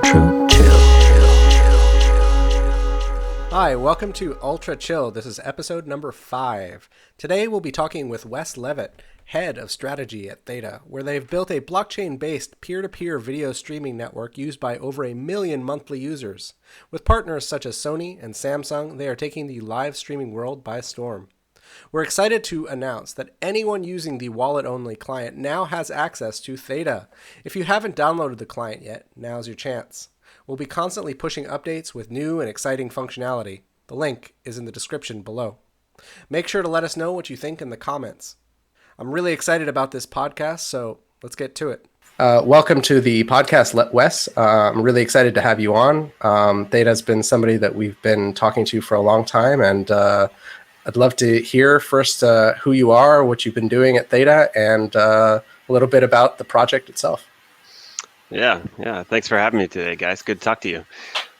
Ultra Chill. Hi, welcome to Ultra Chill. This is episode number 5. Today we'll be talking with Wes Levitt, head of strategy at Theta, where they've built a blockchain-based peer-to-peer video streaming network used by over 1 million monthly users. With partners such as Sony and Samsung, they are taking the live streaming world by storm. We're excited to announce that anyone using the wallet-only client now has access to Theta. If you haven't downloaded the client yet, now's your chance. We'll be constantly pushing updates with new and exciting functionality. The link is in the description below. Make sure to let us know what you think in the comments. I'm really excited about this podcast, so let's get to it. Welcome to the podcast, Wes. I'm really excited to have you on. Theta's been somebody that we've been talking to for a long time, and I'd love to hear first who you are, what you've been doing at Theta, and a little bit about the project itself. Yeah. Thanks for having me today, guys. Good to talk to you.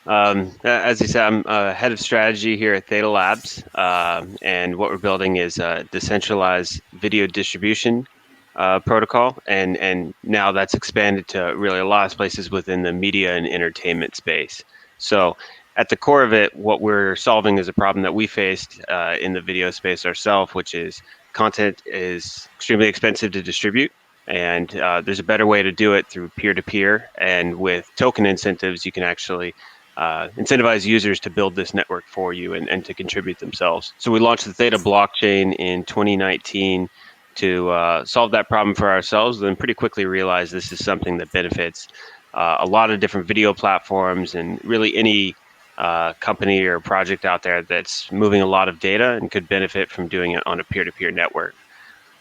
As you said, I'm head of strategy here at Theta Labs, and what we're building is a decentralized video distribution protocol, and now that's expanded to really a lot of places within the media and entertainment space. So at the core of it, what we're solving is a problem that we faced in the video space ourselves, which is content is extremely expensive to distribute. And there's a better way to do it through peer-to-peer, and with token incentives, you can actually incentivize users to build this network for you and to contribute themselves. So we launched the Theta blockchain in 2019 to solve that problem for ourselves, and then pretty quickly realized this is something that benefits a lot of different video platforms and really any company or project out there that's moving a lot of data and could benefit from doing it on a peer-to-peer network.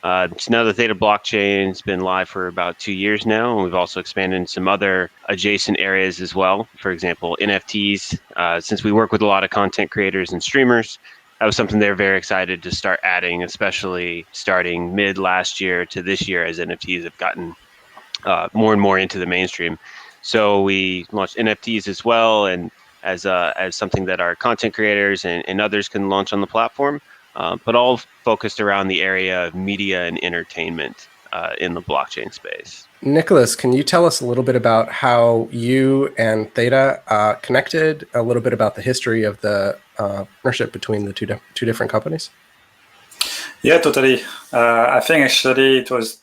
So now the Theta blockchain has been live for about 2 years now, and we've also expanded in some other adjacent areas as well. For example, NFTs. Since we work with a lot of content creators and streamers, that was something they're very excited to start adding, especially starting mid last year to this year as NFTs have gotten more and more into the mainstream. So we launched NFTs as well, and as something that our content creators and others can launch on the platform. But all focused around the area of media and entertainment in the blockchain space. Nicolas, can you tell us a little bit about how you and Theta connected, a little bit about the history of the partnership between the two different companies? Yeah, totally. I think actually it was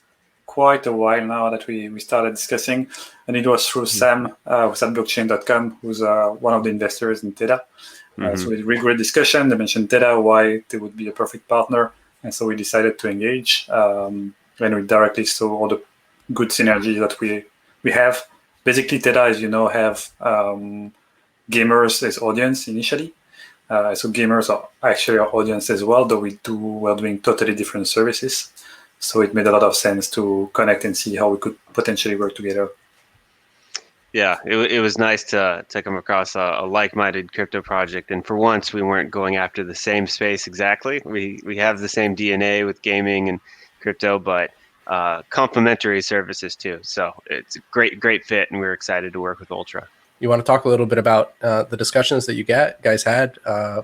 quite a while now that we started discussing, and it was through Sam who's at blockchain.com, who's one of the investors in Theta. So we had a really great discussion. They mentioned Theta, why they would be a perfect partner. And so we decided to engage. And we directly saw all the good synergy that we have. Basically, Theta, as you know, have gamers as audience initially. So gamers are actually our audience as well, though we're doing totally different services. So it made a lot of sense to connect and see how we could potentially work together. Yeah, it was nice to come across a like-minded crypto project, and for once we weren't going after the same space exactly. We have the same DNA with gaming and crypto, but complementary services too. So it's a great fit, and we're excited to work with Ultra. You want to talk a little bit about the discussions that you guys had,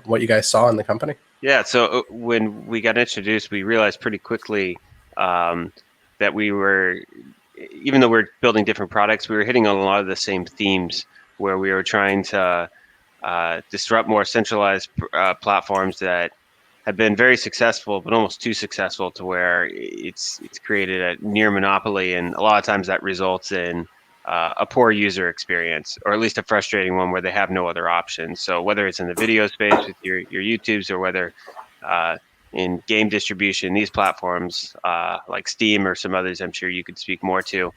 what you guys saw in the company? Yeah, so when we got introduced, we realized pretty quickly that we were, even though we're building different products, we were hitting on a lot of the same themes, where we were trying to disrupt more centralized platforms that have been very successful, but almost too successful to where it's created a near monopoly, and a lot of times that results in a poor user experience, or at least a frustrating one where they have no other options. So whether it's in the video space with your YouTubes, or whether in game distribution, these platforms like Steam or some others, I'm sure you could speak more to,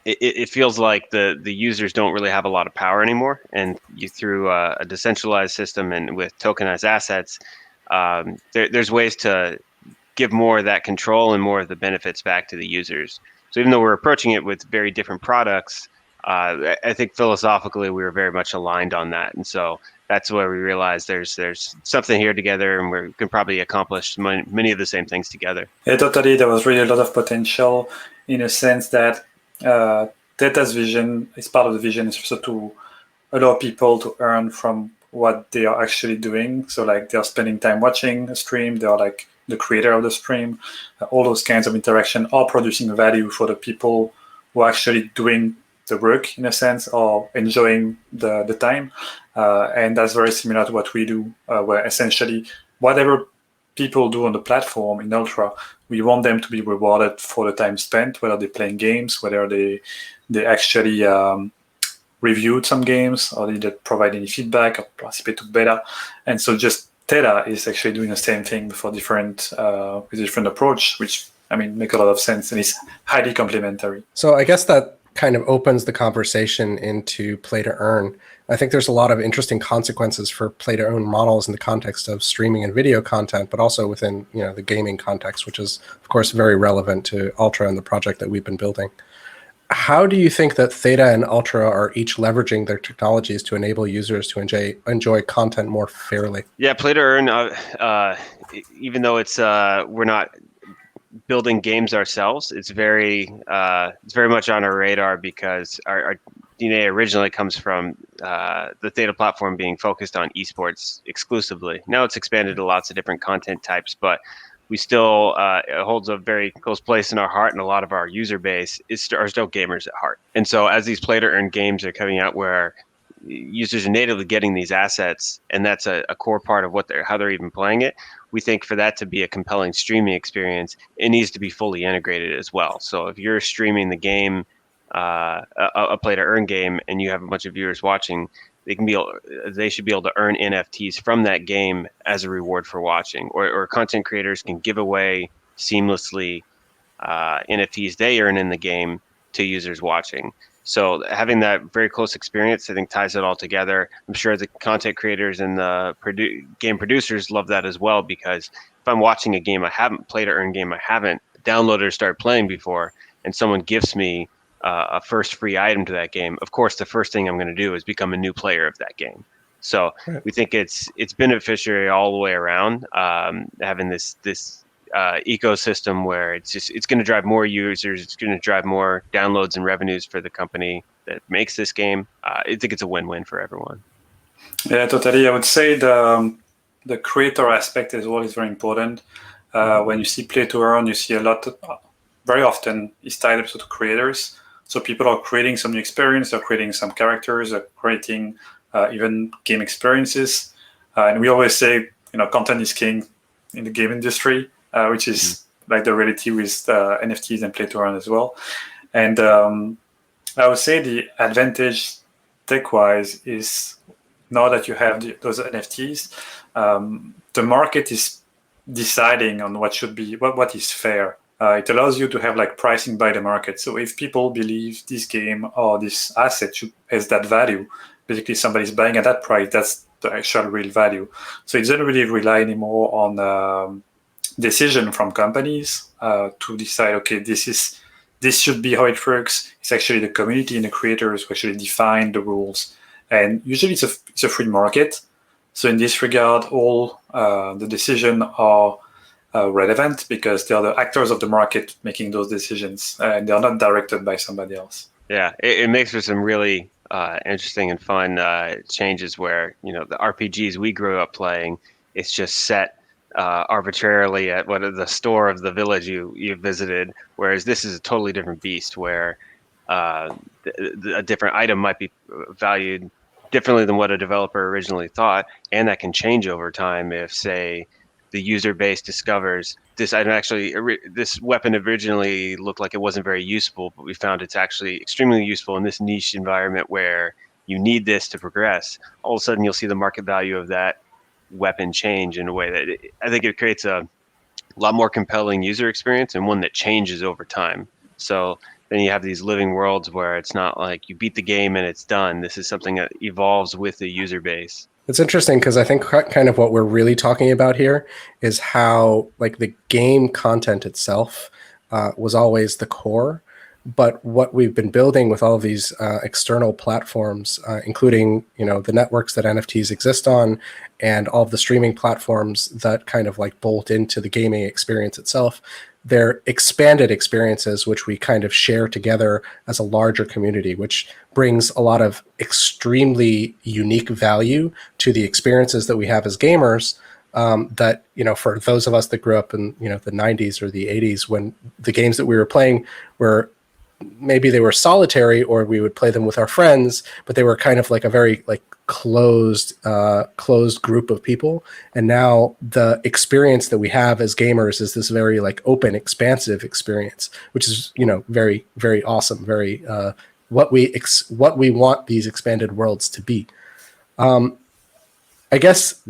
it feels like the users don't really have a lot of power anymore. And through a decentralized system and with tokenized assets, there's ways to give more of that control and more of the benefits back to the users. So even though we're approaching it with very different products, I think philosophically we were very much aligned on that. And so that's where we realized there's something here together, and we can probably accomplish many of the same things together. Yeah, totally. There was really a lot of potential, in a sense that Theta's vision is part of the vision is also to allow people to earn from what they are actually doing. So like they're spending time watching a stream, they're like the creator of the stream, all those kinds of interaction are producing value for the people who are actually doing the work in a sense, or enjoying the time. And that's very similar to what we do, where essentially whatever people do on the platform in Ultra, we want them to be rewarded for the time spent, whether they're playing games, whether they actually reviewed some games, or they did provide any feedback or participate to beta. And so just Theta is actually doing the same thing for different with a different approach, which make a lot of sense and is highly complementary. So I guess that kind of opens the conversation into play to earn. I think there's a lot of interesting consequences for play to earn models in the context of streaming and video content, but also within the gaming context, which is of course very relevant to Ultra and the project that we've been building. How do you think that Theta and Ultra are each leveraging their technologies to enable users to enjoy content more fairly? Yeah, play to earn, even though it's we're not building games ourselves, it's very much on our radar, because our DNA originally comes from the Theta platform being focused on esports exclusively. Now it's expanded to lots of different content types, but we still, it holds a very close place in our heart, and a lot of our user base are still gamers at heart. And so as these play to earn games are coming out where users are natively getting these assets, and that's a core part of how they're even playing it, we think for that to be a compelling streaming experience, it needs to be fully integrated as well. So if you're streaming the game, a play to earn game, and you have a bunch of viewers watching, they should be able to earn NFTs from that game as a reward for watching, or content creators can give away seamlessly NFTs they earn in the game to users watching. So having that very close experience, I think, ties it all together. I'm sure the content creators and the game producers love that as well, because if I'm watching a game I haven't played, or earn game I haven't downloaded or started playing before, and someone gifts me a first free item to that game, of course, the first thing I'm going to do is become a new player of that game. So right. We think it's beneficiary all the way around, having this ecosystem where it's going to drive more users, it's going to drive more downloads and revenues for the company that makes this game. I think it's a win-win for everyone. Yeah, totally. I would say the creator aspect as well is very important. When you see play to earn, you see a lot. Very often it's tied up to creators. So people are creating some new experience, they're creating some characters, they're creating even game experiences. And we always say, content is king in the game industry, which is like the reality with NFTs and play to earn as well. And I would say the advantage tech-wise is now that you have those NFTs, the market is deciding on what should be, what is fair. It allows you to have like pricing by the market. So if people believe this game or this asset has that value, basically somebody's buying at that price, that's the actual real value. So it doesn't really rely anymore on decision from companies to decide, okay, this should be how it works. It's actually the community and the creators who actually define the rules. And usually it's a free market. So in this regard, all the decisions are relevant, because they are the actors of the market making those decisions, and they are not directed by somebody else. Yeah, it makes for some really interesting and fun changes where, the RPGs we grew up playing, it's just set arbitrarily at the store of the village you visited, whereas this is a totally different beast where a different item might be valued differently than what a developer originally thought, and that can change over time if, say, the user base discovers this item this weapon originally looked like it wasn't very useful, but we found it's actually extremely useful in this niche environment where you need this to progress. All of a sudden, you'll see the market value of that weapon change in a way that I think it creates a lot more compelling user experience, and one that changes over time. So then you have these living worlds where it's not like you beat the game and it's done. This is something that evolves with the user base. It's interesting because I think kind of what we're really talking about here is how like the game content itself was always the core, but what we've been building with all of these external platforms, including the networks that NFTs exist on, and all of the streaming platforms that kind of like bolt into the gaming experience itself, they're expanded experiences which we kind of share together as a larger community, which brings a lot of extremely unique value to the experiences that we have as gamers, that, for those of us that grew up in, the 90s or the 80s, when the games that we were playing were maybe they were solitary, or we would play them with our friends, but they were kind of like a very like closed group of people. And now the experience that we have as gamers is this very like open, expansive experience, which is, you know, very, very awesome, very what we want these expanded worlds to be. I guess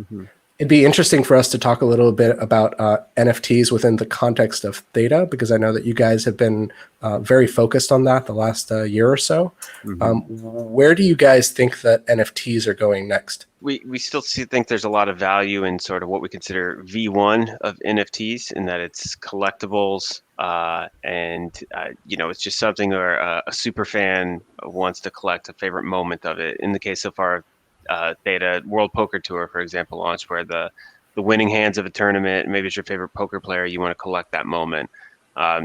it'd be interesting for us to talk a little bit about NFTs within the context of Theta, because I know that you guys have been very focused on that the last year or so. Where do you guys think that NFTs are going next? We still think there's a lot of value in sort of what we consider V1 of NFTs, in that it's collectibles, and you know, it's just something where a super fan wants to collect a favorite moment of it. In the case so far, Theta World Poker Tour, for example, launched, where the winning hands of a tournament, maybe it's your favorite poker player, you want to collect that moment.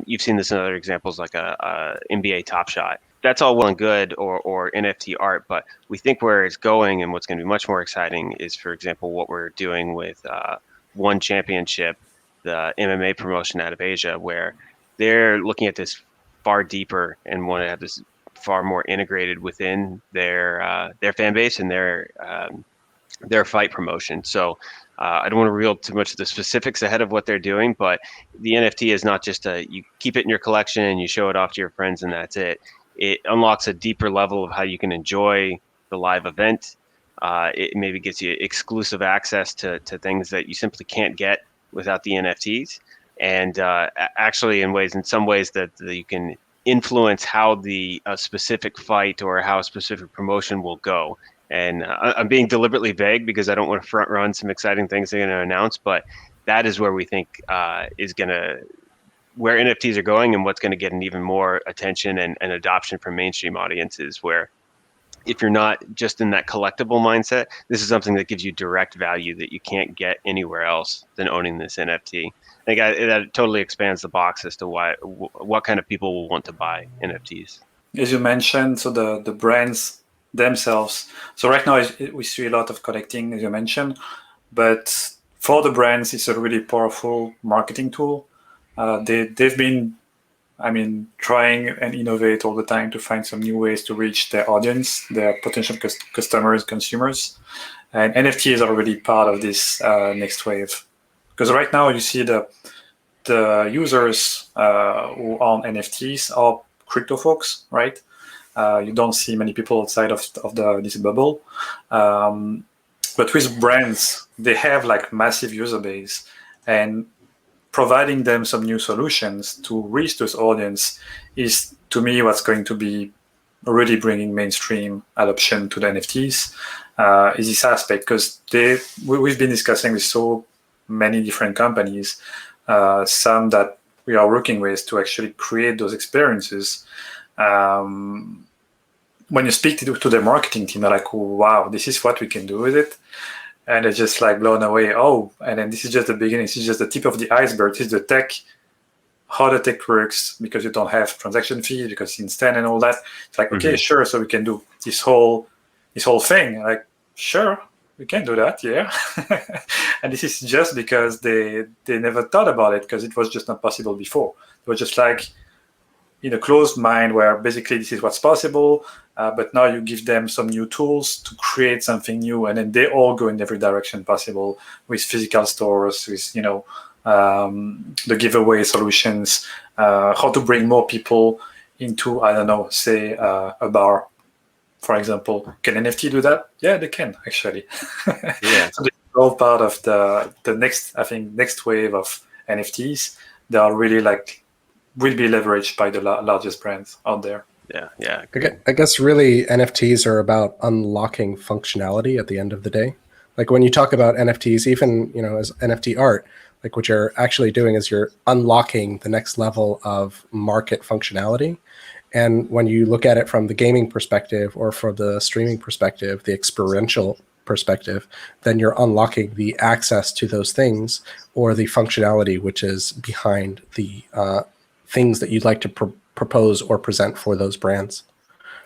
You've seen this in other examples, like a NBA Top Shot. That's all well and good, or NFT art, but we think where it's going and what's going to be much more exciting is, for example, what we're doing with One Championship, the MMA promotion out of Asia, where they're looking at this far deeper and want to have this far more integrated within their fan base and their fight promotion. So I don't want to reveal too much of the specifics ahead of what they're doing, but the NFT is not just you keep it in your collection and you show it off to your friends and that's it. It unlocks a deeper level of how you can enjoy the live event. It maybe gets you exclusive access to things that you simply can't get without the NFTs. And actually, in some ways that you can influence how the specific fight or how a specific promotion will go. And I'm being deliberately vague because I don't want to front run some exciting things they're going to announce, but that is where we think where NFTs are going, and what's going to get an even more attention and adoption from mainstream audiences, where if you're not just in that collectible mindset, this is something that gives you direct value that you can't get anywhere else than owning this NFT. I think that totally expands the box as to what kind of people will want to buy NFTs. As you mentioned, so the brands themselves. So right now we see a lot of connecting, as you mentioned, but for the brands, it's a really powerful marketing tool. They've been, trying and innovate all the time to find some new ways to reach their audience, their potential customers, consumers. And NFT is already part of this next wave. Because right now you see the users who own NFTs are crypto folks, right? You don't see many people outside of this bubble. But with brands, they have like massive user base, and providing them some new solutions to reach this audience is, to me, what's going to be really bringing mainstream adoption to the NFTs. Is this aspect, because we've been discussing with so many different companies, some that we are working with to actually create those experiences. When you speak to their marketing team, they're like, oh, wow, this is what we can do with it. And they're just like blown away. Oh, and then this is just the beginning. This is just the tip of the iceberg. This is the tech, how the tech works, because you don't have transaction fees, because it's instant and all that. It's like, okay, sure. So we can do this whole thing. Like, sure, we can do that. Yeah. And this is just because they never thought about it, because it was just not possible before. It was just like in a closed mind where basically this is what's possible. But now you give them some new tools to create something new, and then they all go in every direction possible, with physical stores, with the giveaway solutions, how to bring more people into, I don't know, say a bar, for example. Can NFT do that? Yeah, they can actually. Yeah. So this is all part of the next wave of NFTs. They are really will be leveraged by the largest brands out there. Yeah. I guess really NFTs are about unlocking functionality at the end of the day. Like when you talk about NFTs, even, as NFT art, like what you're actually doing is you're unlocking the next level of market functionality. And when you look at it from the gaming perspective or from the streaming perspective, the experiential perspective, then you're unlocking the access to those things or the functionality which is behind the things that you'd like to propose or present for those brands.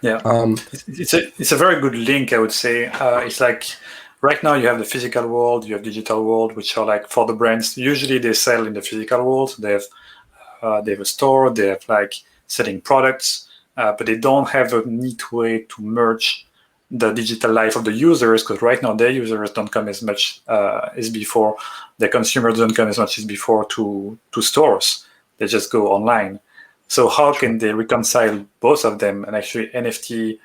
Yeah, it's a very good link, I would say. It's like right now you have the physical world, you have digital world, which are like for the brands. Usually they sell in the physical world. They have a store. They have like selling products. but they don't have a neat way to merge the digital life of the users, because right now their users don't come as much as before. The consumers don't come as much as before to stores. They just go online. So how can they reconcile both of them? And actually NFT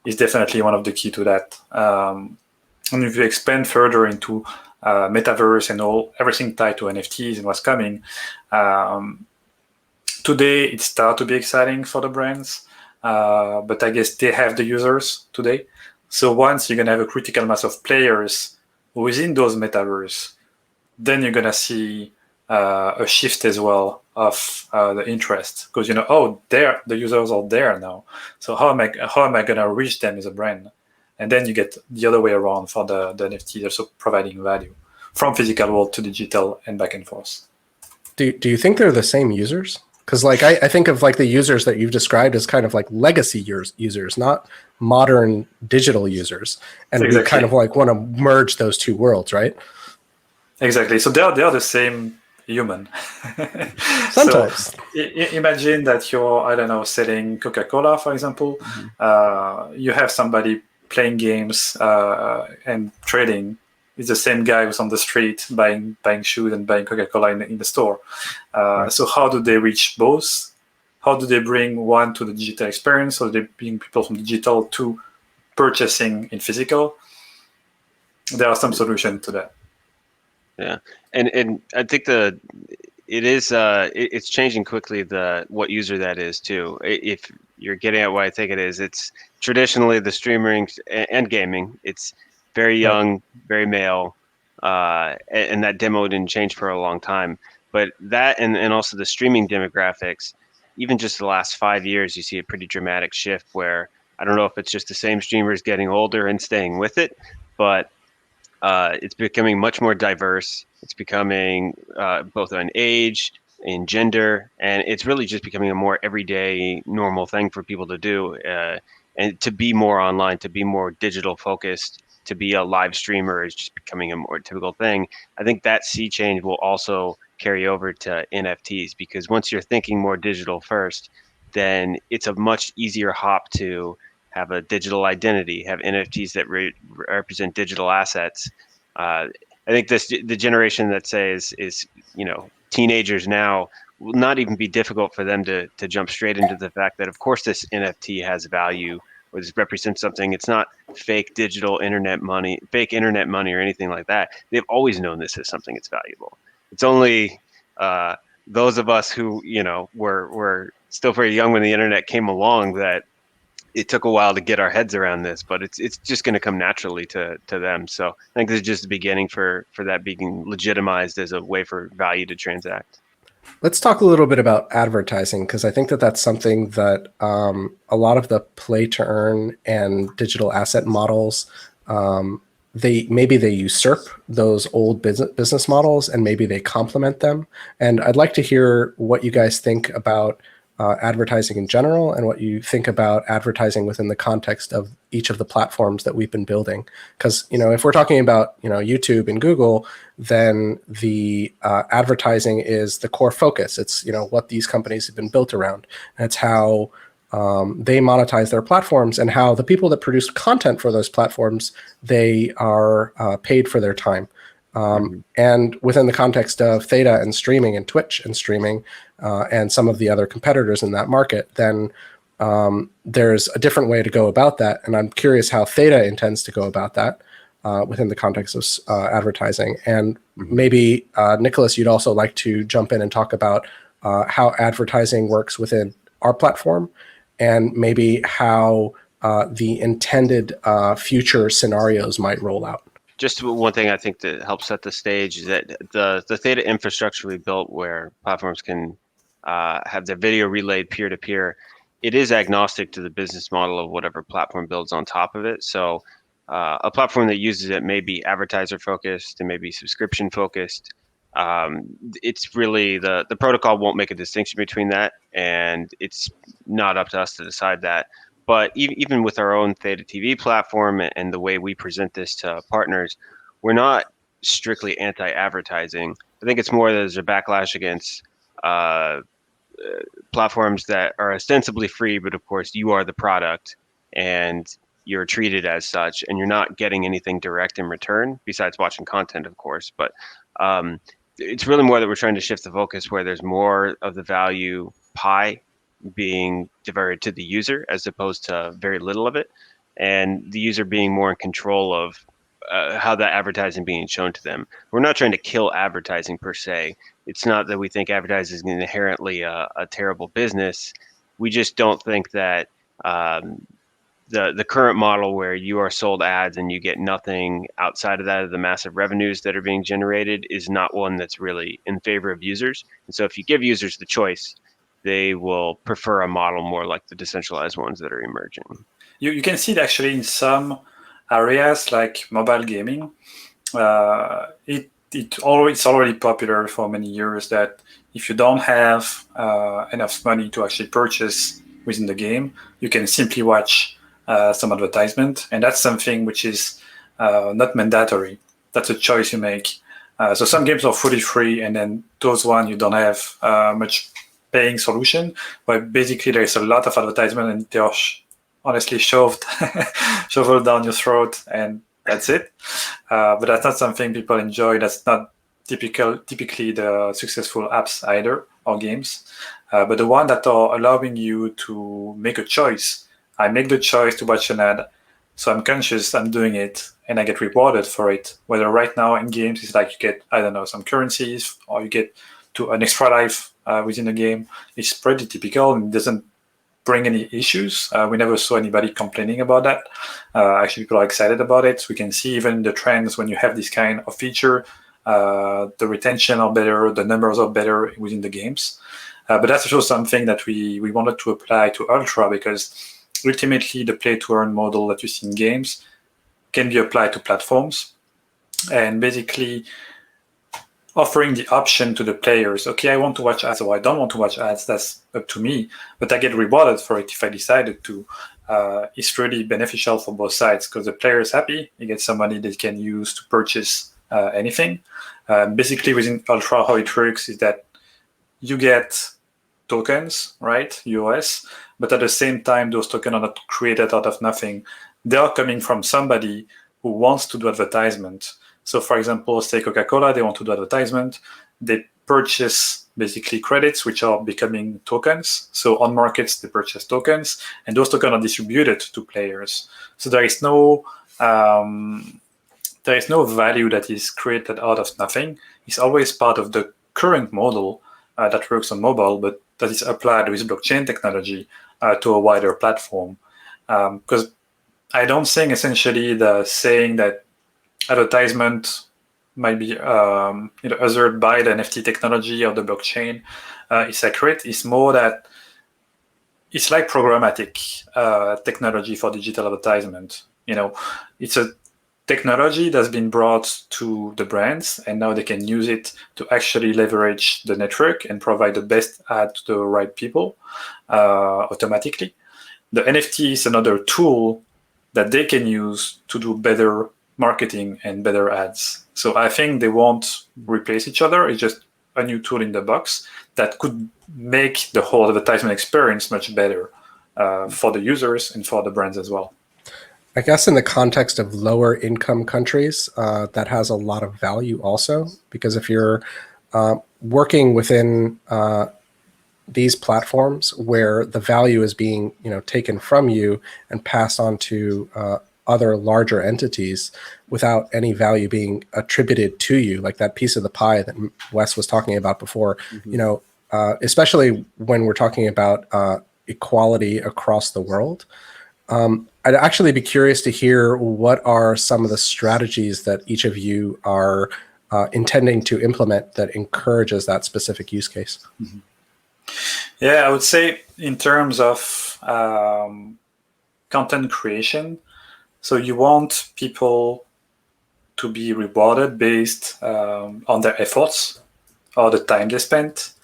is definitely one of the key to that. And if you expand further into metaverse and everything tied to NFTs and what's coming, today it starts to be exciting for the brands, but I guess they have the users today. So once you're gonna have a critical mass of players within those metaverse, then you're gonna see a shift as well of the interest, because the users are there now. So how am I gonna reach them as a brand? And then you get the other way around for the NFT, also providing value from physical world to digital and back and forth. Do you think they're the same users? Because like I think of like the users that you've described as kind of like legacy users, not modern digital users, and we kind of like want to merge those two worlds, right? Exactly. So they are the same human. Sometimes. So imagine that you're, I don't know, selling Coca-Cola, for example. You have somebody playing games and trading. It's the same guy who's on the street buying shoes and buying Coca-Cola in the store. Right. So how do they reach both? How do they bring one to the digital experience? So they bring people from digital to purchasing in physical. There are some solutions to that. Yeah, and I think it's changing quickly what user that is too. If you're getting at what I think it is, it's traditionally the streaming and gaming. It's very young, very male, and that demo didn't change for a long time. But that and also the streaming demographics, even just the last 5 years, you see a pretty dramatic shift where I don't know if it's just the same streamers getting older and staying with it, but it's becoming much more diverse. It's becoming both on age, in gender, and it's really just becoming a more everyday, normal thing for people to do. And to be more online, to be more digital focused, to be a live streamer is just becoming a more typical thing. I think that sea change will also carry over to NFTs, because once you're thinking more digital first, then it's a much easier hop to have a digital identity, have NFTs that represent digital assets. I think the generation that says is teenagers now will not even be difficult for them to jump straight into the fact that of course this NFT has value or this represents something. It's not fake digital internet money, fake internet money or anything like that. They've always known this is something that's valuable. It's only those of us who were still very young when the internet came along that it took a while to get our heads around this, but it's just going to come naturally to them. So I think this is just the beginning for that being legitimized as a way for value to transact. Let's talk a little bit about advertising, because I think that that's something that a lot of the play to earn and digital asset models, they usurp those old business models, and maybe they complement them. And I'd like to hear what you guys think about advertising in general, and what you think about advertising within the context of each of the platforms that we've been building. Because if we're talking about YouTube and Google, then the advertising is the core focus. It's what these companies have been built around. And it's how they monetize their platforms, and how the people that produce content for those platforms, they are paid for their time. And within the context of Theta and streaming and Twitch and streaming and some of the other competitors in that market, then there's a different way to go about that. And I'm curious how Theta intends to go about that within the context of advertising. And maybe, Nicolas, you'd also like to jump in and talk about how advertising works within our platform, and maybe how the intended future scenarios might roll out. Just one thing I think that helps set the stage is that the Theta infrastructure we built, where platforms can have their video relayed peer-to-peer, it is agnostic to the business model of whatever platform builds on top of it. So a platform that uses it may be advertiser focused, it may be subscription focused. It's really the protocol won't make a distinction between that, and it's not up to us to decide that. But even with our own Theta TV platform and the way we present this to partners, we're not strictly anti-advertising. I think it's more that there's a backlash against platforms that are ostensibly free, but of course you are the product and you're treated as such, and you're not getting anything direct in return besides watching content, of course. But it's really more that we're trying to shift the focus where there's more of the value pie being diverted to the user as opposed to very little of it, and the user being more in control of how that advertising being shown to them. We're not trying to kill advertising per se. It's not that we think advertising is inherently a terrible business. We just don't think that the current model where you are sold ads and you get nothing outside of that of the massive revenues that are being generated is not one that's really in favor of users. And so if you give users the choice, they will prefer a model more like the decentralized ones that are emerging. You can see it actually in some areas like mobile gaming. It's already popular for many years that if you don't have enough money to actually purchase within the game, you can simply watch some advertisement, and that's something which is not mandatory. That's a choice you make. So some games are fully free, and then those ones you don't have much paying solution, but basically there is a lot of advertisement, and they are honestly shoved down your throat, and that's it. But that's not something people enjoy. That's not typically the successful apps either, or games. But the one that are allowing you to make a choice. I make the choice to watch an ad, so I'm conscious I'm doing it, and I get rewarded for it. Whether right now in games it's like you get, I don't know, some currencies, or you get to an extra life within the game. It's pretty typical and doesn't bring any issues. We never saw anybody complaining about that. Actually, people are excited about it. We can see even the trends when you have this kind of feature, the retention are better, the numbers are better within the games. But that's also something that we wanted to apply to Ultra, because ultimately the play-to-earn model that you see in games can be applied to platforms, and basically offering the option to the players. Okay, I want to watch ads, or I don't want to watch ads. That's up to me, but I get rewarded for it if I decided to. It's really beneficial for both sides, because the player is happy. He gets some money they can use to purchase anything. Basically, within Ultra, how it works is that you get tokens, right, US, but at the same time, those tokens are not created out of nothing. They are coming from somebody who wants to do advertisement. So for example, say Coca-Cola, they want to do advertisement. They purchase basically credits, which are becoming tokens. So on markets, they purchase tokens, and those tokens are distributed to players. So there is no value that is created out of nothing. It's always part of the current model that works on mobile, but that is applied with blockchain technology to a wider platform. Because I don't think essentially the saying that advertisement might be ushered by the NFT technology or the blockchain is accurate. It's more that it's like programmatic technology for digital advertisement. It's a technology that's been brought to the brands, and now they can use it to actually leverage the network and provide the best ad to the right people automatically. The NFT is another tool that they can use to do better marketing and better ads. So I think they won't replace each other. It's just a new tool in the box that could make the whole advertisement experience much better for the users and for the brands as well. I guess in the context of lower income countries, that has a lot of value also, because if you're working within these platforms where the value is being taken from you and passed on to other larger entities without any value being attributed to you, like that piece of the pie that Wes was talking about before, especially when we're talking about equality across the world. I'd actually be curious to hear what are some of the strategies that each of you are intending to implement that encourages that specific use case. Mm-hmm. Yeah, I would say in terms of content creation, so you want people to be rewarded based on their efforts or the time they spent.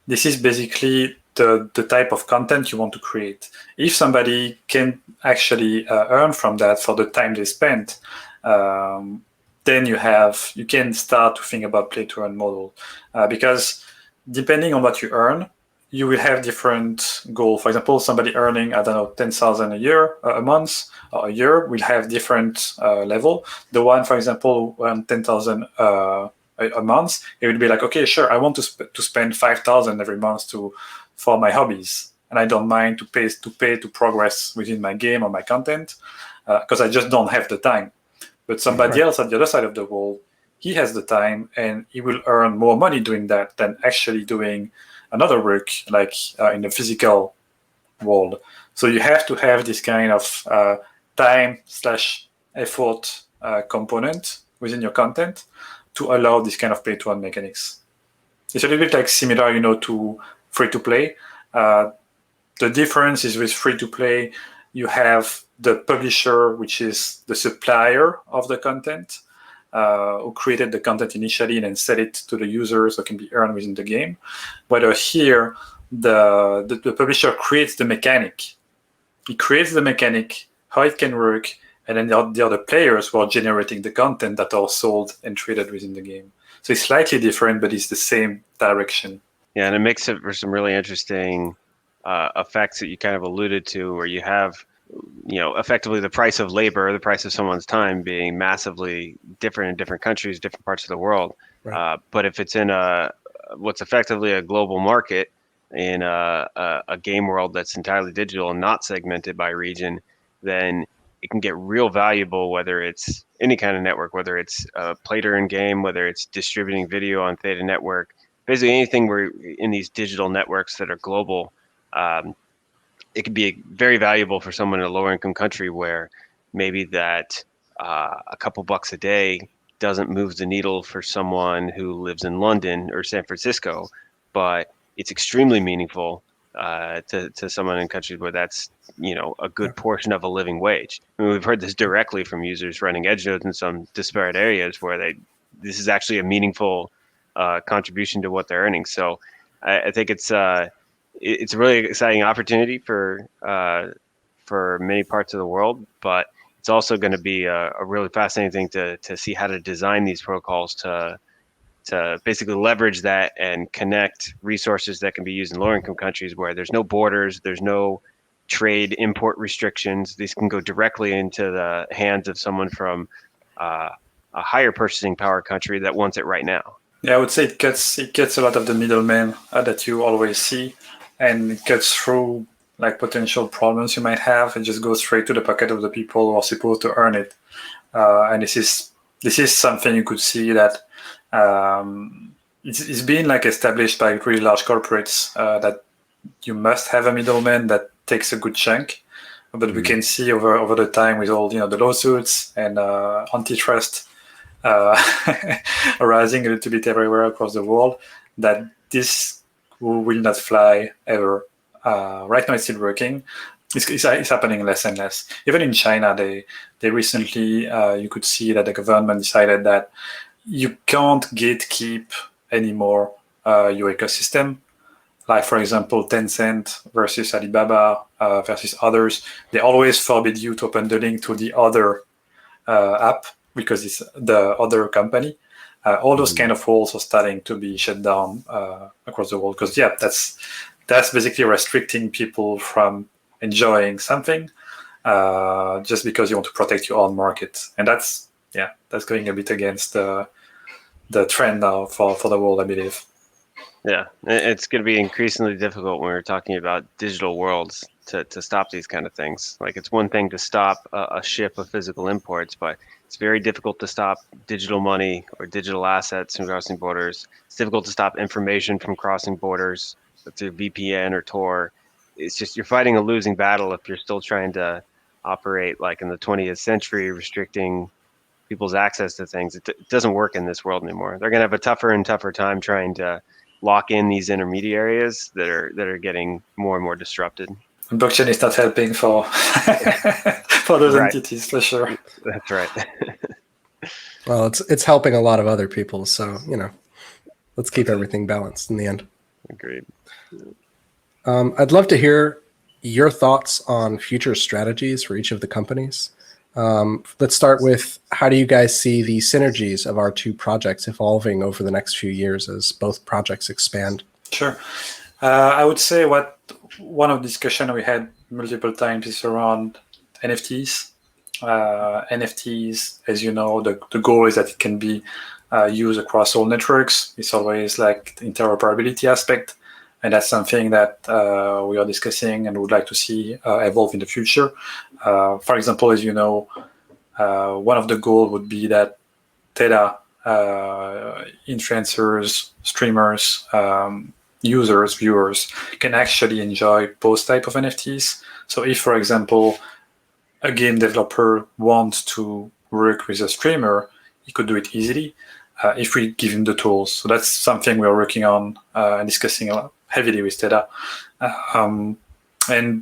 This is basically the type of content you want to create. If somebody can actually earn from that for the time they spent, then you can start to think about play to earn model, because depending on what you earn, you will have different goals. For example, somebody earning, I don't know, 10,000 a year, a month, or a year will have different level. The one, for example, who earn 10,000 a month, it will be like, okay, sure, I want to spend 5,000 every month for my hobbies, and I don't mind to pay to progress within my game or my content, because I just don't have the time. But somebody else at the other side of the world, he has the time, and he will earn more money doing that than actually doing another work like in the physical world. So you have to have this kind of time/effort component within your content to allow this kind of pay-to-earn mechanics. It's a little bit like similar, to free-to-play. The difference is with free-to-play, you have the publisher, which is the supplier of the content, who created the content initially and then sell it to the users so it can be earned within the game. Whether here, the publisher creates the mechanic. He creates the mechanic, how it can work, and then the other players who are generating the content that are sold and traded within the game. So it's slightly different, but it's the same direction. Yeah, and it makes it for some really interesting effects that you kind of alluded to, where you have, effectively the price of labor, the price of someone's time being massively different in different countries, different parts of the world. Right. But if it's in what's effectively a global market, in a game world that's entirely digital and not segmented by region, then it can get real valuable, whether it's any kind of network, whether it's a play-to-earn game, whether it's distributing video on Theta Network, basically anything where in these digital networks that are global. It could be very valuable for someone in a lower income country where maybe that a couple bucks a day doesn't move the needle for someone who lives in London or San Francisco, but it's extremely meaningful to someone in countries where that's, a good portion of a living wage. I mean, we've heard this directly from users running edge nodes in some disparate areas where this is actually a meaningful contribution to what they're earning. So I think it's a really exciting opportunity for many parts of the world, but it's also going to be a really fascinating thing to see how to design these protocols to basically leverage that and connect resources that can be used in lower income countries where there's no borders, there's no trade import restrictions. These can go directly into the hands of someone from a higher purchasing power country that wants it right now. Yeah, I would say it cuts a lot of the middlemen that you always see, and it cuts through like potential problems you might have and just goes straight to the pocket of the people who are supposed to earn it. And this is something you could see that it's been like established by really large corporates that you must have a middleman that takes a good chunk. But we can see over the time with all the lawsuits and antitrust arising a little bit everywhere across the world that this will not fly ever. Right now it's still working. It's happening less and less. Even in China, they recently you could see that the government decided that you can't gatekeep anymore your ecosystem. Like, for example, Tencent versus Alibaba versus others, they always forbid you to open the link to the other app because it's the other company. All those kind of walls are starting to be shut down across the world because, that's basically restricting people from enjoying something just because you want to protect your own market. And that's going a bit against the trend now for the world, I believe. Yeah, it's going to be increasingly difficult when we're talking about digital worlds to stop these kind of things. Like, it's one thing to stop a ship of physical imports, but it's very difficult to stop digital money or digital assets from crossing borders. It's difficult to stop information from crossing borders through VPN or Tor. It's just, you're fighting a losing battle if you're still trying to operate like in the 20th century, restricting people's access to things. It doesn't work in this world anymore. They're going to have a tougher and tougher time trying to lock in these intermediaries that are getting more and more disrupted. And blockchain is not helping for for those entities, for sure. That's right. Well, it's helping a lot of other people, so let's keep everything balanced in the end. Agreed. I'd love to hear your thoughts on future strategies for each of the companies. Let's start with, how do you guys see the synergies of our two projects evolving over the next few years as both projects expand? Sure. I would say one of the discussion we had multiple times is around NFTs. NFTs, as you know, the goal is that it can be used across all networks. It's always like the interoperability aspect, and that's something that we are discussing and would like to see evolve in the future. For example, as you know, one of the goals would be that Theta influencers, streamers, users, viewers can actually enjoy both type of NFTs. So if, for example, a game developer wants to work with a streamer, he could do it easily if we give him the tools. So that's something we're working on and discussing heavily with Theta. And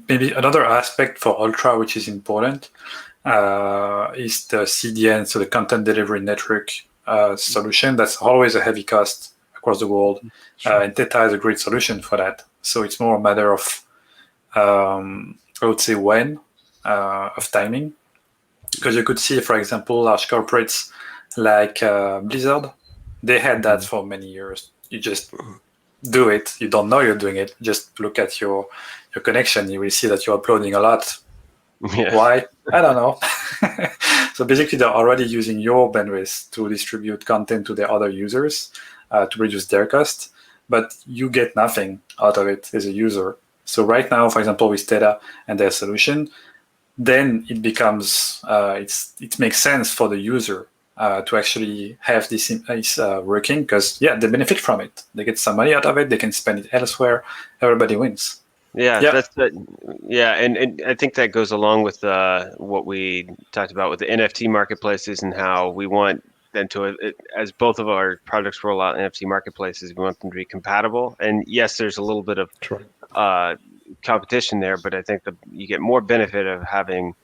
maybe another aspect for Ultra, which is important, is the CDN, so the Content Delivery Network solution. That's always a heavy cost across the world. Sure. And Theta is a great solution for that. So it's more a matter of, I would say, of timing. Because you could see, for example, large corporates like Blizzard, they had that for many years. You just do it. You don't know you're doing it. Just look at your connection. You will see that you're uploading a lot. Yeah. Why? I don't know. So basically, they're already using your bandwidth to distribute content to their other users to reduce their cost, but you get nothing out of it as a user. So right now, for example, with Theta and their solution, then it becomes it makes sense for the user to actually have this working, because they benefit from it. They get some money out of it. They can spend it elsewhere. Everybody wins. Yeah, Yeah. that's and I think that goes along with what we talked about with the NFT marketplaces and how we want them to, as both of our products roll out NFT marketplaces, we want them to be compatible. And yes, there's a little bit of competition there, but I think you get more benefit of having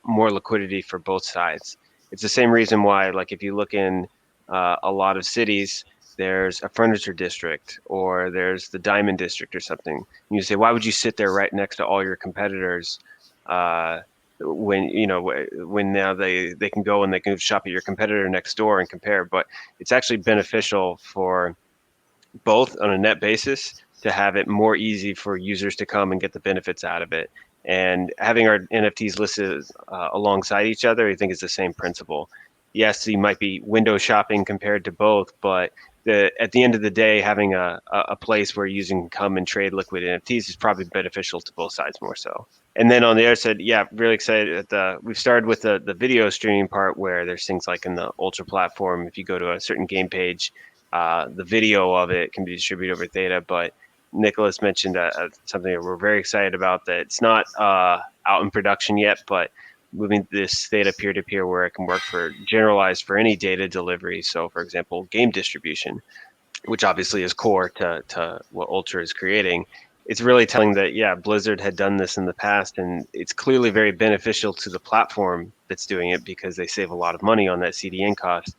more liquidity for both sides. It's the same reason why, like, if you look in a lot of cities, there's a furniture district or there's the diamond district or something. And you say, why would you sit there right next to all your competitors when now they can go and they can shop at your competitor next door and compare? But it's actually beneficial for both on a net basis to have it more easy for users to come and get the benefits out of it. And having our NFTs listed alongside each other, I think is the same principle. Yes, you might be window shopping compared to both, but at the end of the day, having a place where users can come and trade liquid NFTs is probably beneficial to both sides more so. And then on the other side, really excited we've started with the video streaming part, where there's things like in the Ultra platform, if you go to a certain game page, the video of it can be distributed over Theta. But Nicolas mentioned something that we're very excited about, that it's not out in production yet, but moving this Theta peer-to-peer where it can work generalized for any data delivery. So for example, game distribution, which obviously is core to what Ultra is creating. It's really telling that, Blizzard had done this in the past, and it's clearly very beneficial to the platform that's doing it because they save a lot of money on that CDN cost.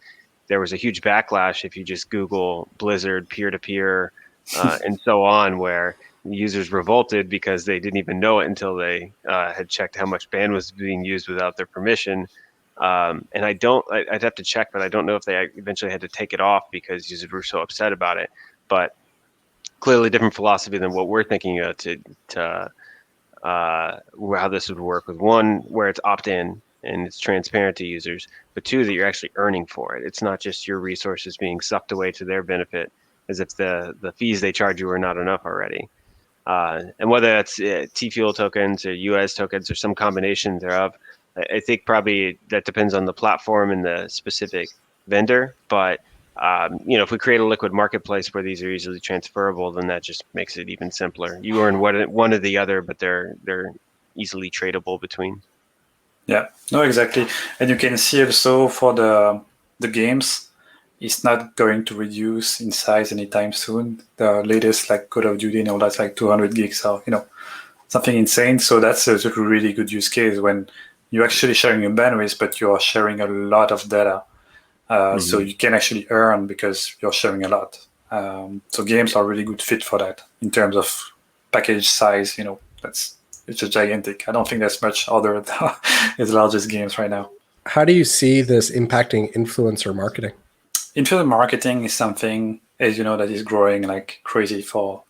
There was a huge backlash if you just Google Blizzard peer-to-peer and so on, where users revolted because they didn't even know it until they had checked how much bandwidth was being used without their permission. And I'd have to check, but I don't know if they eventually had to take it off because users were so upset about it. But clearly different philosophy than what we're thinking of to how this would work, with one, where it's opt-in and it's transparent to users, but two, that you're actually earning for it. It's not just your resources being sucked away to their benefit, as if the fees they charge you are not enough already. And whether that's T-Fuel tokens or US tokens or some combination thereof, I think probably that depends on the platform and the specific vendor. But if we create a liquid marketplace where these are easily transferable, then that just makes it even simpler. You earn one or the other, but they're easily tradable between. Yeah, no, exactly. And you can see also for the games, it's not going to reduce in size anytime soon. The latest, like Call of Duty and all that's like 200 gigs or something insane. So that's a really good use case when you're actually sharing your bandwidth, but you are sharing a lot of data. So you can actually earn because you're sharing a lot. So games are a really good fit for that in terms of package size. It's just gigantic. I don't think there's much other as large as games right now. How do you see this impacting influencer marketing? Influencer marketing is something, as you know, that is growing like crazy for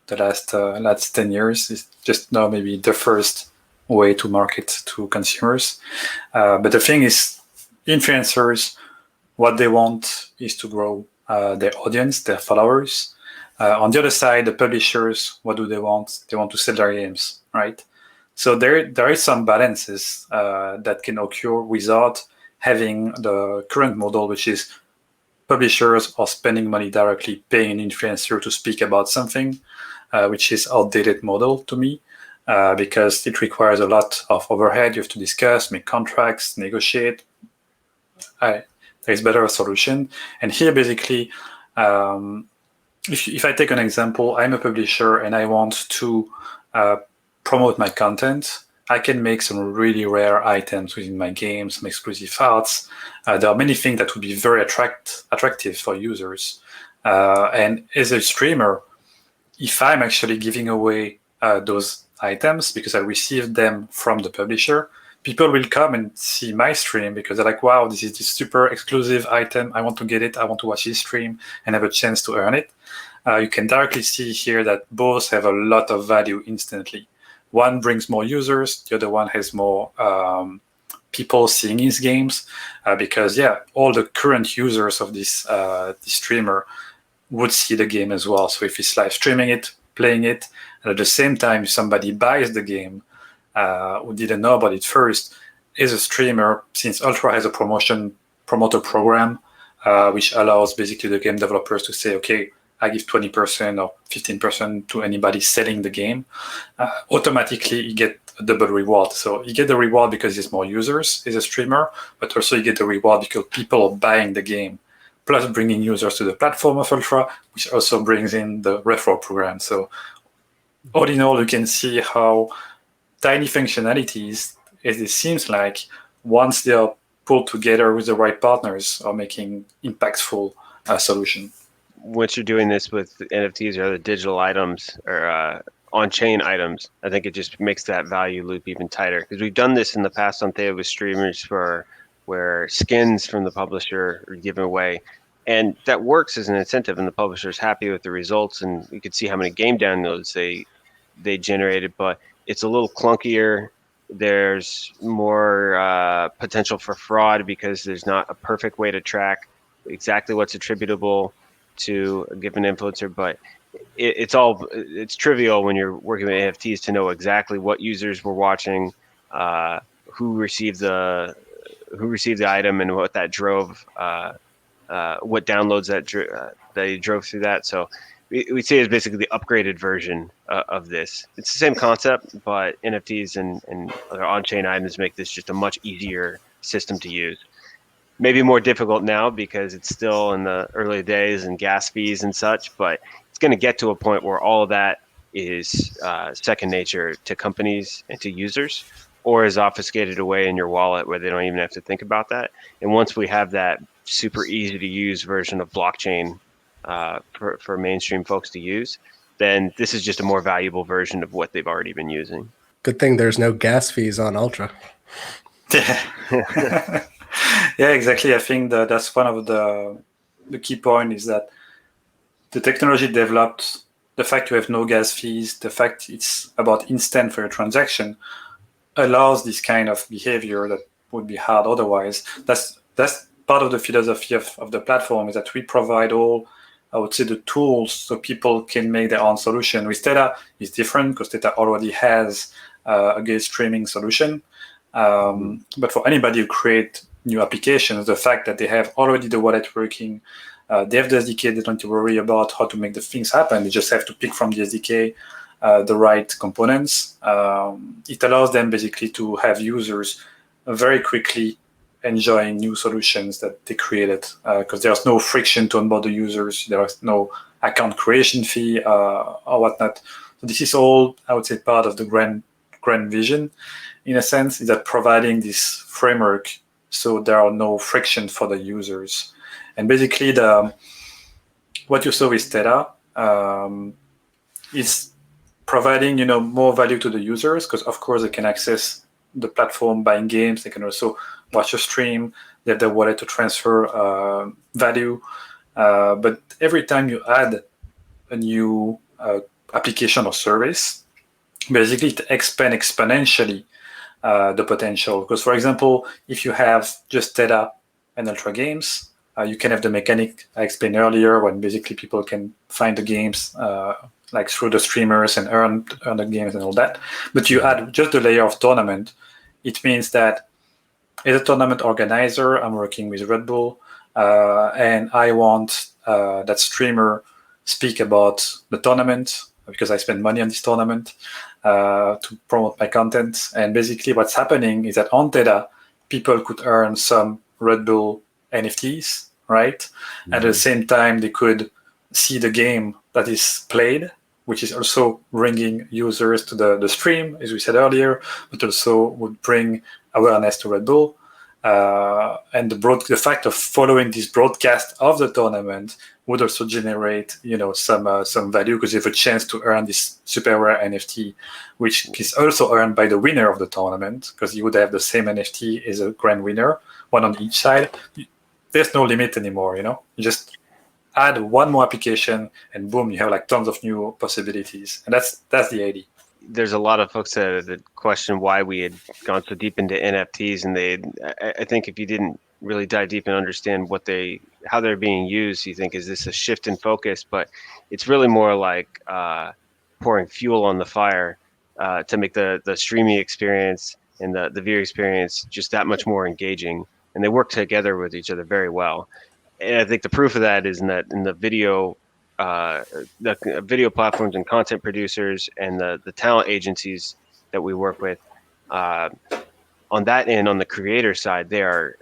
the last 10 years. It's just now maybe the first way to market to consumers. But the thing is, influencers, what they want is to grow their audience, their followers. On the other side, the publishers, what do they want? They want to sell their games, right? So there is some balances that can occur without having the current model, which is publishers are spending money directly paying an influencer to speak about something, which is outdated model to me, because it requires a lot of overhead. You have to discuss, make contracts, negotiate. There is better solution. And here, basically, if I take an example, I'm a publisher and I want to promote my content. I can make some really rare items within my games, some exclusive arts. There are many things that would be very attractive for users. And as a streamer, if I'm actually giving away those items because I received them from the publisher, people will come and see my stream because they're like, wow, this is this super exclusive item. I want to get it. I want to watch his stream and have a chance to earn it. You can directly see here that both have a lot of value instantly. One brings more users, the other one has more people seeing his games, because all the current users of this streamer would see the game as well. So if he's live streaming it, playing it, and at the same time somebody buys the game who didn't know about it first, as a streamer, since Ultra has a promoter program, which allows basically the game developers to say, okay, I give 20% or 15% to anybody selling the game, automatically you get a double reward. So you get the reward because there's more users as a streamer, but also you get the reward because people are buying the game, plus bringing users to the platform of Ultra, which also brings in the referral program. So all in all, you can see how tiny functionalities, as it seems like, once they are pulled together with the right partners, are making impactful solution. Once you're doing this with NFTs or other digital items or on-chain items, I think it just makes that value loop even tighter. Because we've done this in the past on Theta with streamers where skins from the publisher are given away. And that works as an incentive, and the publisher is happy with the results, and you can see how many game downloads they generated. But it's a little clunkier. There's more potential for fraud because there's not a perfect way to track exactly what's attributable to a given influencer, but it's trivial when you're working with NFTs to know exactly what users were watching, who received the item, and what that drove, what downloads that they drove through that. So we see it as basically the upgraded version of this. It's the same concept, but NFTs and other on-chain items make this just a much easier system to use. Maybe more difficult now because it's still in the early days and gas fees and such, but it's going to get to a point where all of that is second nature to companies and to users, or is obfuscated away in your wallet where they don't even have to think about that. And once we have that super easy to use version of blockchain for mainstream folks to use, then this is just a more valuable version of what they've already been using. Good thing there's no gas fees on Ultra. Yeah. Yeah, exactly. I think that's one of the key point is that the technology developed, the fact you have no gas fees, the fact it's about instant for your transaction, allows this kind of behavior that would be hard otherwise. That's part of the philosophy of the platform, is that we provide all, I would say, the tools so people can make their own solution. With Theta, it's different because Theta already has a game streaming solution. But for anybody who create new applications, the fact that they have already the wallet working, they have the SDK, they don't have to worry about how to make the things happen. They just have to pick from the SDK the right components. It allows them basically to have users very quickly enjoying new solutions that they created, because there's no friction to onboard the users. There is no account creation fee or whatnot. So this is all, I would say, part of the grand vision, in a sense, is that providing this framework so there are no friction for the users. And basically, what you saw with Theta is providing more value to the users, because of course they can access the platform buying games. They can also watch a stream. They have their wallet to transfer value. But every time you add a new application or service, basically it expands exponentially the potential. Because, for example, if you have just Theta and Ultra games, you can have the mechanic I explained earlier, when basically people can find the games like through the streamers and earn the games and all that. But you add just the layer of tournament. It means that as a tournament organizer, I'm working with Red Bull, and I want that streamer speak about the tournament because I spend money on this tournament to promote my content. And basically what's happening is that on Theta, people could earn some Red Bull NFTs, right? Mm-hmm. At the same time, they could see the game that is played, which is also bringing users to the stream, as we said earlier, but also would bring awareness to Red Bull. And the fact of following this broadcast of the tournament would also generate, some value, because you have a chance to earn this super rare NFT, which is also earned by the winner of the tournament, because you would have the same NFT as a grand winner, one on each side. There's no limit anymore, You just add one more application, and boom, you have like tons of new possibilities, and that's the idea. There's a lot of folks that question why we had gone so deep into NFTs, and I think if you didn't really dive deep and understand how they're being used, you think, is this a shift in focus? But it's really more like pouring fuel on the fire to make the streaming experience and the viewer experience just that much more engaging, and they work together with each other very well. And I think the proof of that is in the video platforms and content producers and the talent agencies that we work with, on that end, on the creator side, they are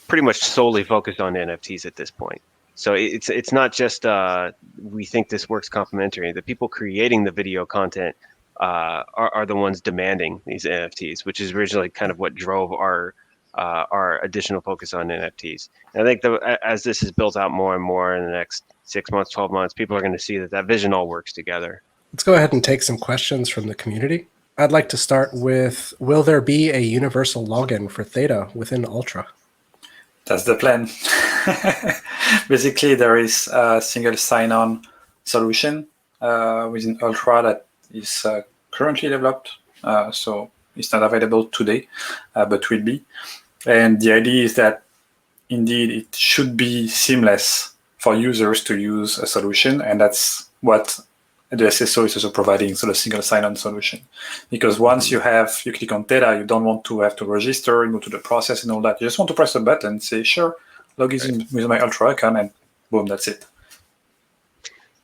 pretty much solely focused on NFTs at this point. So it's not just we think this works complementary. The people creating the video content are the ones demanding these NFTs, which is originally kind of what drove our additional focus on NFTs. And I think as this is built out more and more in the next 6 months, 12 months, people are going to see that vision all works together. Let's go ahead and take some questions from the community. I'd like to start with, will there be a universal login for Theta within Ultra? That's the plan. Basically, there is a single sign-on solution within Ultra that is currently developed. So it's not available today, but will be. And the idea is that indeed it should be seamless for users to use a solution, and that's what the SSO is also providing, so the single sign-on solution. Because once you click on Theta, you don't want to have to register, go to the process and all that. You just want to press a button, say, sure, log in with my Ultra account, and boom, that's it.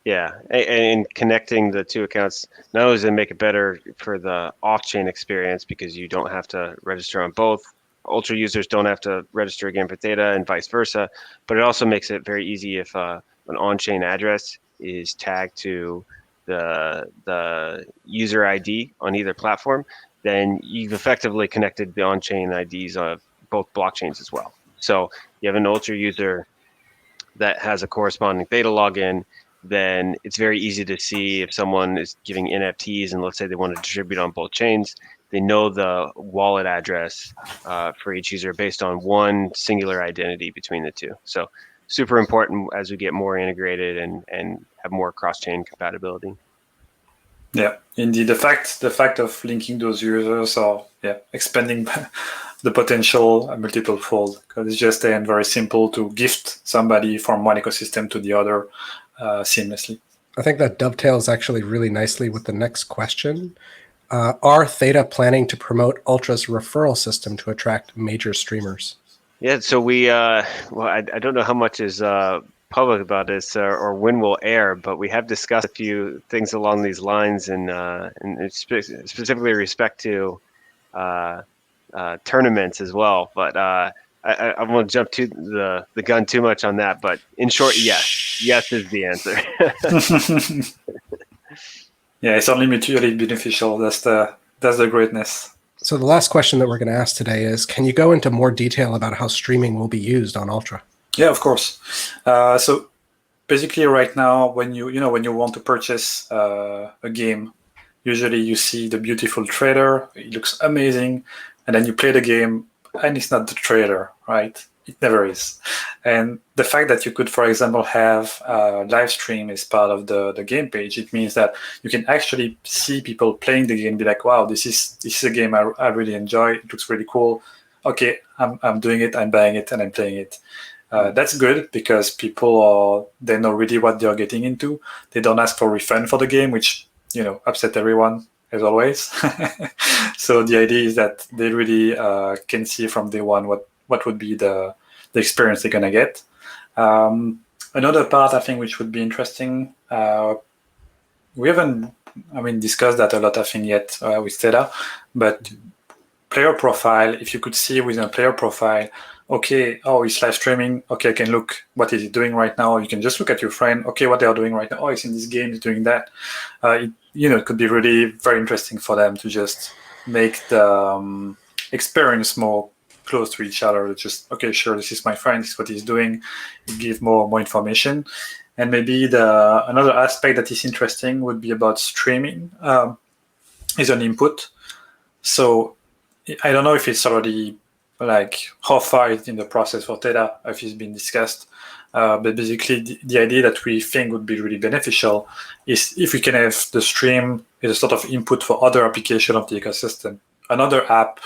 Yeah, and connecting the two accounts, not only does it make it better for the off-chain experience because you don't have to register on both, Ultra users don't have to register again for Theta and vice versa, but it also makes it very easy if an on-chain address is tagged to the user ID on either platform, then you've effectively connected the on-chain IDs of both blockchains as well. So you have an Ultra user that has a corresponding Theta login, then it's very easy to see if someone is giving NFTs and let's say they want to distribute on both chains, they know the wallet address for each user based on one singular identity between the two. So super important as we get more integrated and have more cross-chain compatibility. Yeah, indeed. The fact of linking those users or expanding the potential multiple fold, because it's just very simple to gift somebody from one ecosystem to the other seamlessly. I think that dovetails actually really nicely with the next question. Are Theta planning to promote Ultra's referral system to attract major streamers? Yeah, so we, I don't know how much is public about this or when we'll air, but we have discussed a few things along these lines and specifically respect to tournaments as well. But I won't jump to the gun too much on that. But in short, yes is the answer. Yeah, it's only mutually beneficial. That's the greatness. So the last question that we're going to ask today is, can you go into more detail about how streaming will be used on Ultra? Yeah, of course. So basically right now, when you want to purchase a game, usually you see the beautiful trailer, it looks amazing, and then you play the game and it's not the trailer, right? it never is. And the fact that you could, for example, have a live stream as part of the game page, it means that you can actually see people playing the game, be like, wow, this is a game I really enjoy. It looks really cool. Okay, I'm doing it, I'm buying it, and I'm playing it. That's good because they know really what they're getting into. They don't ask for refund for the game, which upset everyone as always. So the idea is that they really can see from day one what would be the experience they're gonna get. Another part I think which would be interesting. We haven't, discussed that a lot, I think, yet with Theta, but player profile. If you could see within a player profile, okay, he's live streaming. Okay, I can look what is he doing right now. You can just look at your friend. Okay, what they are doing right now. Oh, he's in this game. He's doing that. It could be really very interesting for them to just make the experience more close to each other. Just, okay, sure, this is my friend. This is what he's doing. Give more information. And maybe another aspect that is interesting would be about streaming is an input. So I don't know if it's already how far it's in the process for Theta, if it's been discussed. But basically, the idea that we think would be really beneficial is if we can have the stream as a sort of input for other application of the ecosystem. Another app,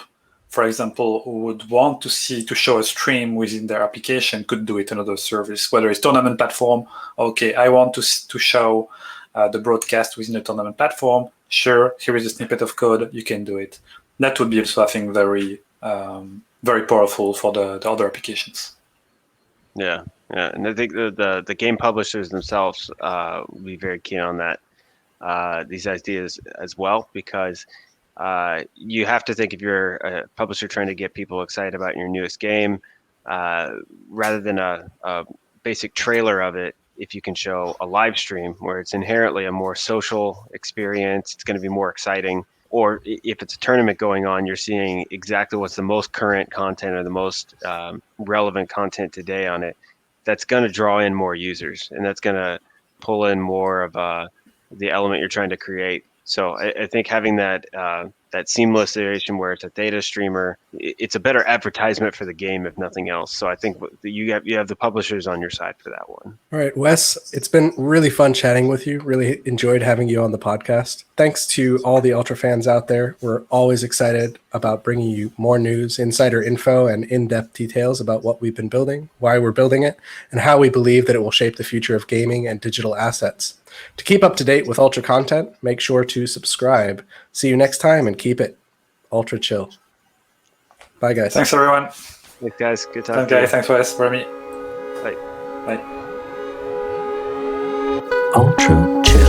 for example, who would want to show a stream within their application could do it another service, whether it's tournament platform. Okay, I want to show the broadcast within the tournament platform. Sure, here is a snippet of code. You can do it. That would be also, I think, very very powerful for the other applications. Yeah, and I think the game publishers themselves will be very keen on that, these ideas as well, because you have to think if you're a publisher trying to get people excited about your newest game, rather than a basic trailer of it, if you can show a live stream where it's inherently a more social experience, it's going to be more exciting. Or if it's a tournament going on, you're seeing exactly what's the most current content or the most relevant content today on it. That's going to draw in more users, and that's going to pull in more of the element you're trying to create. So I think having that seamless iteration where it's a Theta streamer, it's a better advertisement for the game, if nothing else. So I think you have the publishers on your side for that one. All right, Wes, it's been really fun chatting with you. Really enjoyed having you on the podcast. Thanks to all the Ultra fans out there. We're always excited about bringing you more news, insider info, and in-depth details about what we've been building, why we're building it, and how we believe that it will shape the future of gaming and digital assets. To keep up to date with Ultra content, make sure to subscribe. See you next time, and keep it Ultra chill. Bye, guys. Thanks, everyone. Thanks, guys. Good talking to you. Thanks, Wes, Rami. Bye. Bye. Ultra chill.